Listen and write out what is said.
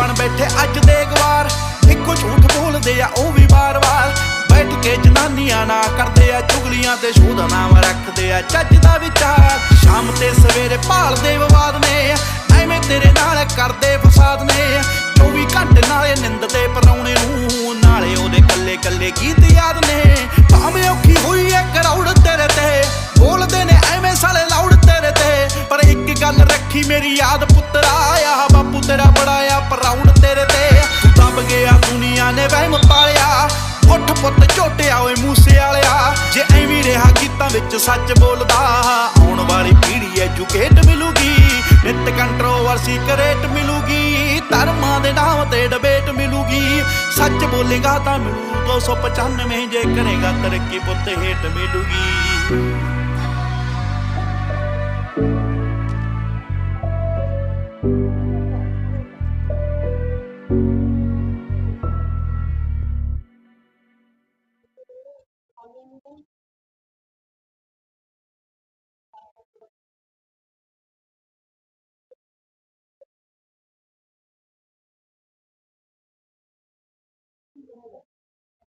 बन बैठे अज दे गवार, इको झूठ बोलदे आ ओ भी बार बार। बैठ के जनानियां ना करदे आ चुगलियां ते शो दा नाम रखदे आ चज दा विचार। शाम ते सवेरे भालदे विवाद ने, एवें तेरे नाल करदे फसाद ने। 24 घंटे नाले निंददे परौणे नूं, नाले ओदे कल्ले कल्ले गीत याद ने। भावें औखी होई ऐ करौड़ तेरे ते, बोलदे ने एवें साले लाउड तेरे ते। पर एक गल रखी मेरी याद पुत्तरा, आ बापू तेरा बड़ा आ प्राउड तेरे ते। तू दब गया दुनिया ने वहम पालिया, उठ पुत झोटिया ओए मूसे वालिया। जे एवीं रहा गीतां विच सच बोलदा, आउण वाली पीढ़ी एजुकेट मिलूगी। नित कंट्रोवर्सी करेट मिलूगी, धर्मां दे नाम ते डिबेट मिलूगी। सच बोलेगा तां मिलू 295, जे करेगा तरक्की पुत हेट मिलूगी।